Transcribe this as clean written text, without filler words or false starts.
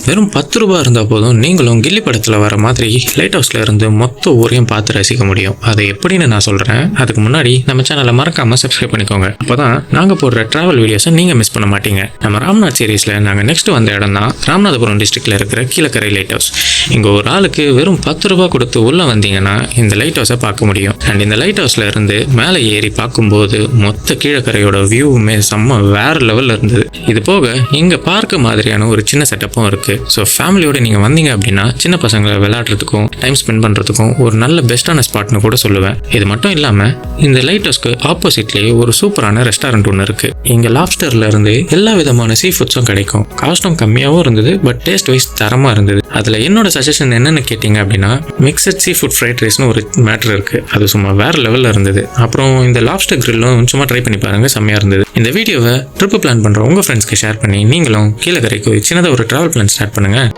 வெறும் 10 ரூபாய் இருந்தால் போதும் நீங்களும் கில்லி படத்தில் வர மாதிரி லைட் ஹவுஸில் இருந்து மொத்த ஊரையும் பார்த்து ரசிக்க முடியும். அது எப்படின்னு நான் சொல்கிறேன். அதுக்கு முன்னாடி நம்ம சேனலை மறக்காமல் சப்ஸ்கிரைப் பண்ணிக்கோங்க. அப்போ தான் நாங்கள் போடுற ட்ராவல் வீடியோஸை நீங்கள் மிஸ் பண்ண மாட்டீங்க. நம்ம ராம்நாத் சீரீஸில் நாங்கள் நெக்ஸ்ட் வந்த இடம் தான் ராமநாதபுரம் டிஸ்ட்ரிக்டில் இருக்கிற கீழக்கரை லைட் ஹவுஸ். இங்கே ஒரு ஆளுக்கு வெறும் 10 ரூபாய் கொடுத்து உள்ளே வந்தீங்கன்னா இந்த லைட் ஹவுஸை பார்க்க முடியும். அண்ட் இந்த லைட் ஹவுஸில் இருந்து மேலே ஏறி பார்க்கும்போது மொத்த கீழக்கரையோட வியூவுமே செம்ம வேறு லெவலில் இருந்தது. இது போக இங்கே பார்க்க மாதிரியான ஒரு சின்ன செட்டப்பும் இருக்குது. ஸோ ஃபேமிலியோட நீங்கள் வந்தீங்க அப்படின்னா சின்ன பசங்களை விளையாடுறதுக்கும் டைம் ஸ்பெண்ட் பண்ணுறதுக்கும் ஒரு நல்ல பெஸ்ட்டான ஸ்பாட்னு கூட சொல்லுவேன். இது மட்டும் இல்லாமல் இந்த லைட் ஹவுஸ்க்கு ஆப்போசிட்லேயே ஒரு சூப்பரான ரெஸ்டாரண்ட் ஒன்று இருக்குது. இங்கே லாப்ஸ்டர்ல இருந்து எல்லா விதமான சீ ஃபுட்ஸும் கிடைக்கும். காஸ்ட்டும் கம்மியாகவும் இருந்தது, பட் டேஸ்ட் வைஸ் தரமாக இருந்தது. அதில் என்னோட சஜஷன் என்னென்னு கேட்டிங்க அப்படின்னா மிக்சட் சீ ஃபுட் ஃப்ரைட் ரைஸ்னு ஒரு மேட்டர் இருக்குது. அது சும்மா வேறு லெவலில் இருந்தது. அப்புறம் இந்த லாப்ஸ்டர் கிரில்லும் சும்மா ட்ரை பண்ணி பாருங்கள், செம்மையாக இருந்தது. இந்த வீடியோவை ட்ரிப்பு பிளான் பண்ணுற உங்கள் ஃப்ரெண்ட்ஸ்க்கு ஷேர் பண்ணி நீங்களும் கீழக்கரைக்கு சின்னதாக ஒரு ட்ராவல் பிளான் ஸ்டார்ட் பண்ணுங்கள்.